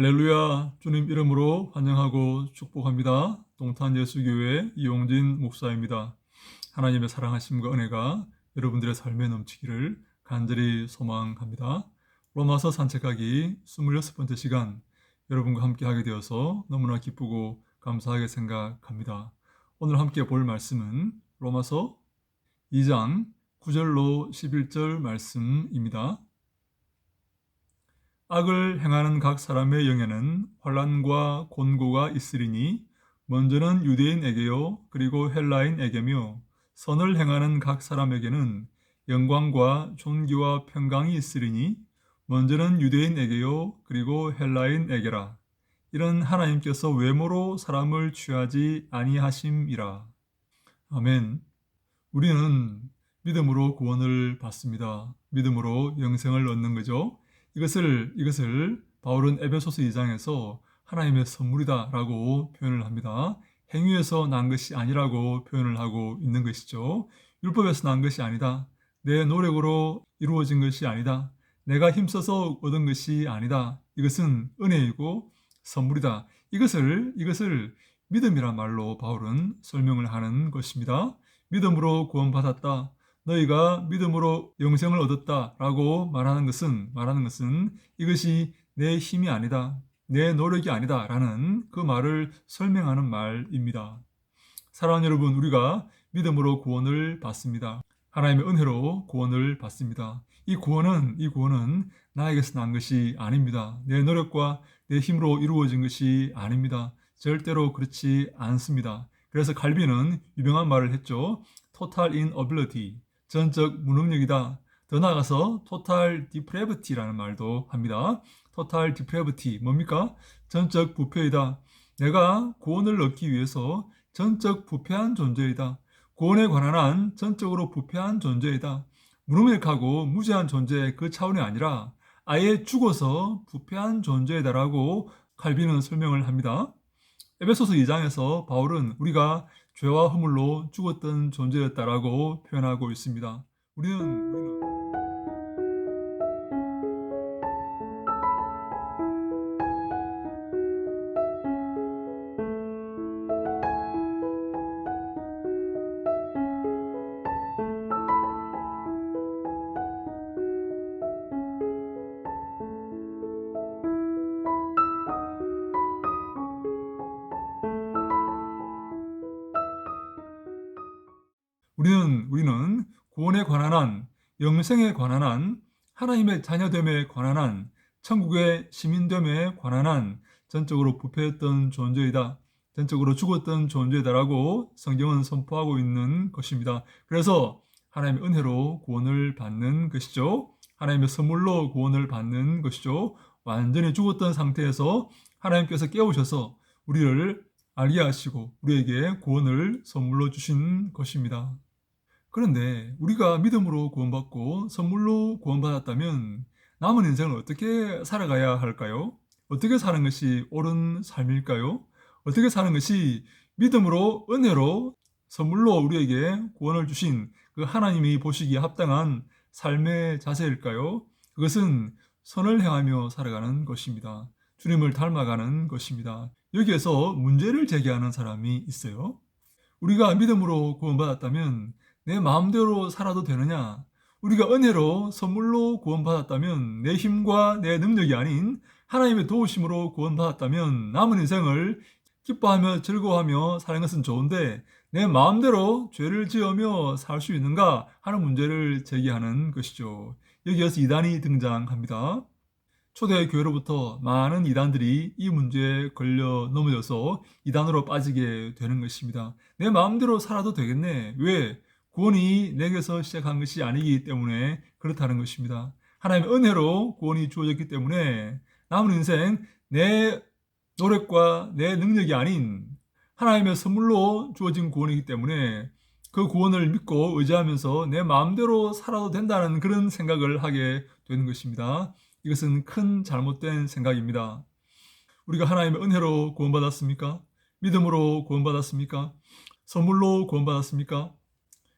할렐루야, 주님 이름으로 환영하고 축복합니다. 동탄예수교회 이용진 목사입니다. 하나님의 사랑하심과 은혜가 여러분들의 삶에 넘치기를 간절히 소망합니다. 로마서 산책하기 26번째 시간, 여러분과 함께 하게 되어서 너무나 기쁘고 감사하게 생각합니다. 오늘 함께 볼 말씀은 로마서 2장 9절로 11절 말씀입니다. 악을 행하는 각 사람의 영에는 환난과 곤고가 있으리니 먼저는 유대인에게요 그리고 헬라인에게며 선을 행하는 각 사람에게는 영광과 존귀와 평강이 있으리니 먼저는 유대인에게요 그리고 헬라인에게라. 이런 하나님께서 외모로 사람을 취하지 아니하심이라. 아멘. 우리는 믿음으로 구원을 받습니다. 믿음으로 영생을 얻는 거죠. 이것을 바울은 에베소서 2장에서 하나님의 선물이다라고 표현을 합니다. 행위에서 난 것이 아니라고 표현을 하고 있는 것이죠. 율법에서 난 것이 아니다. 내 노력으로 이루어진 것이 아니다. 내가 힘써서 얻은 것이 아니다. 이것은 은혜이고 선물이다. 이것을 믿음이란 말로 바울은 설명을 하는 것입니다. 믿음으로 구원받았다. 너희가 믿음으로 영생을 얻었다라고 말하는 것은 이것이 내 힘이 아니다. 내 노력이 아니다라는 그 말을 설명하는 말입니다. 사랑하는 여러분, 우리가 믿음으로 구원을 받습니다. 하나님의 은혜로 구원을 받습니다. 이 구원은 나에게서 난 것이 아닙니다. 내 노력과 내 힘으로 이루어진 것이 아닙니다. 절대로 그렇지 않습니다. 그래서 칼빈은 유명한 말을 했죠. Total inability, 전적 무능력이다. 더 나아가서 Total depravity라는 말도 합니다. Total depravity, 뭡니까? 전적 부패이다. 내가 구원을 얻기 위해서 전적 부패한 존재이다. 구원에 관한 한 전적으로 부패한 존재이다. 무능력하고 무지한 존재 그 차원이 아니라 아예 죽어서 부패한 존재이다라고 칼빈은 설명을 합니다. 에베소서 2장에서 바울은 우리가 죄와 허물로 죽었던 존재였다라고 표현하고 있습니다. 우리는 구원에 관한 한, 영생에 관한 한, 하나님의 자녀됨에 관한 한, 천국의 시민됨에 관한 한 전적으로 부패했던 존재이다. 전적으로 죽었던 존재다라고 성경은 선포하고 있는 것입니다. 그래서 하나님의 은혜로 구원을 받는 것이죠. 하나님의 선물로 구원을 받는 것이죠. 완전히 죽었던 상태에서 하나님께서 깨우셔서 우리를 알게 하시고 우리에게 구원을 선물로 주신 것입니다. 그런데 우리가 믿음으로 구원받고 선물로 구원받았다면 남은 인생을 어떻게 살아가야 할까요? 어떻게 사는 것이 옳은 삶일까요? 어떻게 사는 것이 믿음으로 은혜로 선물로 우리에게 구원을 주신 그 하나님이 보시기에 합당한 삶의 자세일까요? 그것은 선을 행하며 살아가는 것입니다. 주님을 닮아가는 것입니다. 여기에서 문제를 제기하는 사람이 있어요. 우리가 믿음으로 구원받았다면 내 마음대로 살아도 되느냐? 우리가 은혜로 선물로 구원받았다면 내 힘과 내 능력이 아닌 하나님의 도우심으로 구원받았다면 남은 인생을 기뻐하며 즐거워하며 사는 것은 좋은데 내 마음대로 죄를 지으며 살 수 있는가 하는 문제를 제기하는 것이죠. 여기에서 이단이 등장합니다. 초대교회로부터 많은 이단들이 이 문제에 걸려 넘어져서 이단으로 빠지게 되는 것입니다. 내 마음대로 살아도 되겠네. 왜? 구원이 내게서 시작한 것이 아니기 때문에 그렇다는 것입니다. 하나님의 은혜로 구원이 주어졌기 때문에 남은 인생 내 노력과 내 능력이 아닌 하나님의 선물로 주어진 구원이기 때문에 그 구원을 믿고 의지하면서 내 마음대로 살아도 된다는 그런 생각을 하게 되는 것입니다. 이것은 큰 잘못된 생각입니다. 우리가 하나님의 은혜로 구원받았습니까? 믿음으로 구원받았습니까? 선물로 구원받았습니까?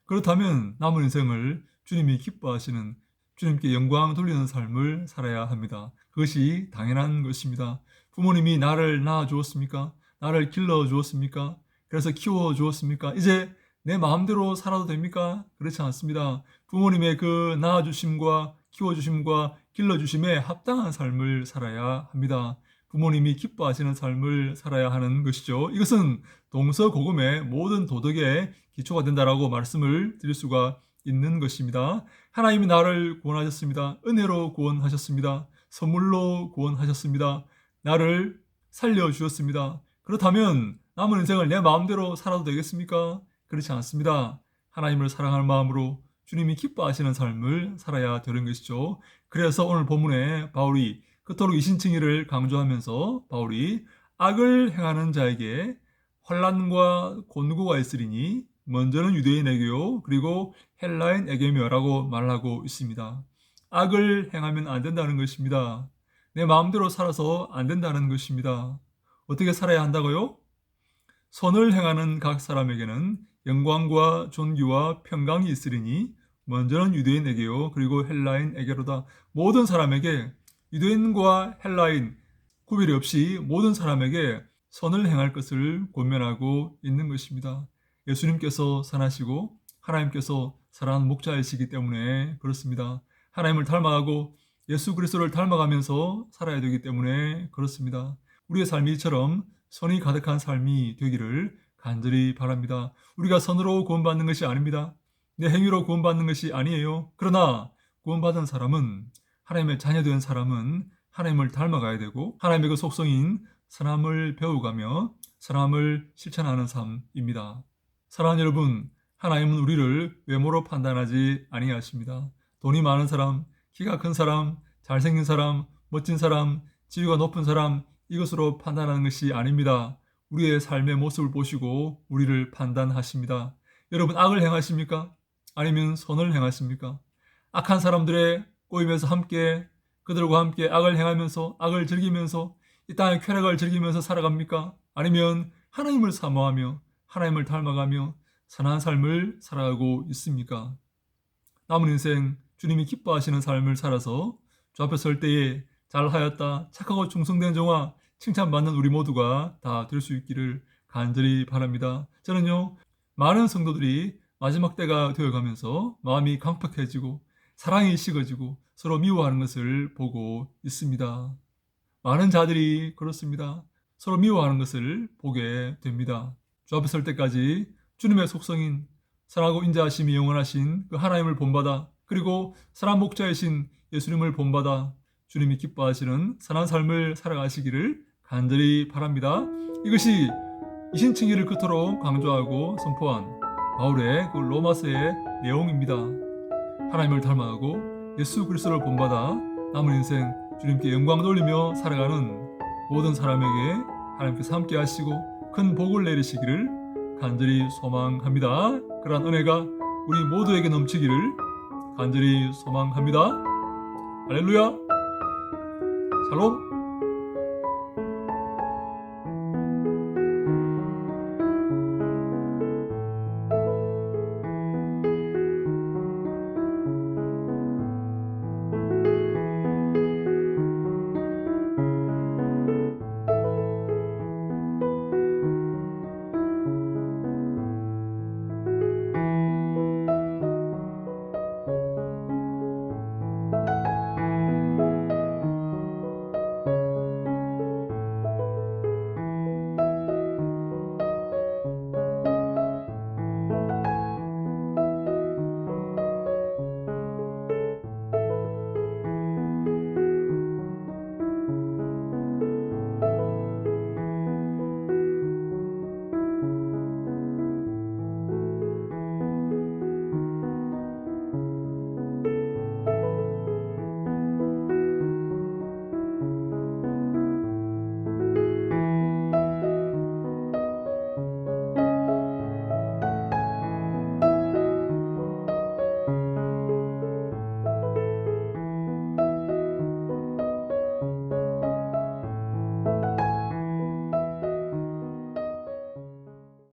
그렇다면 남은 인생을 주님이 기뻐하시는, 주님께 영광 돌리는 삶을 살아야 합니다. 그것이 당연한 것입니다. 부모님이 나를 낳아 주었습니까? 나를 길러 주었습니까? 그래서 키워 주었습니까? 이제 내 마음대로 살아도 됩니까? 그렇지 않습니다. 부모님의 그 낳아 주심과 키워 주심과 길러 주심에 합당한 삶을 살아야 합니다. 부모님이 기뻐하시는 삶을 살아야 하는 것이죠. 이것은 동서고금의 모든 도덕의 기초가 된다라고 말씀을 드릴 수가 있는 것입니다. 하나님이 나를 구원하셨습니다. 은혜로 구원하셨습니다. 선물로 구원하셨습니다. 나를 살려주셨습니다. 그렇다면 남은 인생을 내 마음대로 살아도 되겠습니까? 그렇지 않습니다. 하나님을 사랑하는 마음으로 주님이 기뻐하시는 삶을 살아야 되는 것이죠. 그래서 오늘 본문에 바울이 그토록 이신칭의를 강조하면서 바울이 악을 행하는 자에게 환난과 곤고가 있으리니 먼저는 유대인에게요 그리고 헬라인에게며라고 말하고 있습니다. 악을 행하면 안 된다는 것입니다. 내 마음대로 살아서 안 된다는 것입니다. 어떻게 살아야 한다고요? 선을 행하는 각 사람에게는 영광과 존귀와 평강이 있으리니 먼저는 유대인에게요 그리고 헬라인에게로다. 모든 사람에게, 유대인과 헬라인 구별이 없이 모든 사람에게 선을 행할 것을 권면하고 있는 것입니다. 예수님께서 선하시고 하나님께서 사랑하는 목자이시기 때문에 그렇습니다. 하나님을 닮아가고 예수 그리스도를 닮아가면서 살아야 되기 때문에 그렇습니다. 우리의 삶이 이처럼 선이 가득한 삶이 되기를 간절히 바랍니다. 우리가 선으로 구원받는 것이 아닙니다. 내 행위로 구원받는 것이 아니에요. 그러나 구원받은 사람은, 하나님의 자녀된 사람은 하나님을 닮아가야 되고 하나님의 그 속성인 선함을 배워가며 선함을 실천하는 삶입니다. 사랑하는 여러분, 하나님은 우리를 외모로 판단하지 아니하십니다. 돈이 많은 사람, 키가 큰 사람, 잘생긴 사람, 멋진 사람, 지위가 높은 사람, 이것으로 판단하는 것이 아닙니다. 우리의 삶의 모습을 보시고 우리를 판단하십니다. 여러분, 악을 행하십니까? 아니면 선을 행하십니까? 악한 사람들의 꼬임에서 함께, 그들과 함께 악을 행하면서 악을 즐기면서 이 땅의 쾌락을 즐기면서 살아갑니까? 아니면 하나님을 사모하며 하나님을 닮아가며 선한 삶을 살아가고 있습니까? 남은 인생 주님이 기뻐하시는 삶을 살아서 주 앞에 설 때에 잘하였다, 착하고 충성된 종아, 칭찬받는 우리 모두가 다 될 수 있기를 간절히 바랍니다. 저는요, 많은 성도들이 마지막 때가 되어가면서 마음이 강팍해지고 사랑이 식어지고 서로 미워하는 것을 보고 있습니다. 많은 자들이 그렇습니다. 서로 미워하는 것을 보게 됩니다. 주 앞에 설 때까지 주님의 속성인 선하고 인자하심이 영원하신 그 하나님을 본받아, 그리고 선한 목자이신 예수님을 본받아 주님이 기뻐하시는 선한 삶을 살아가시기를 간절히 바랍니다. 이것이 이신칭의를 끝으로 강조하고 선포한 바울의 그 로마서의 내용입니다. 하나님을 닮아가고 예수 그리스도를 본받아 남은 인생 주님께 영광 돌리며 살아가는 모든 사람에게 하나님께서 함께 하시고 큰 복을 내리시기를 간절히 소망합니다. 그러한 은혜가 우리 모두에게 넘치기를 간절히 소망합니다. 할렐루야! 샬롬!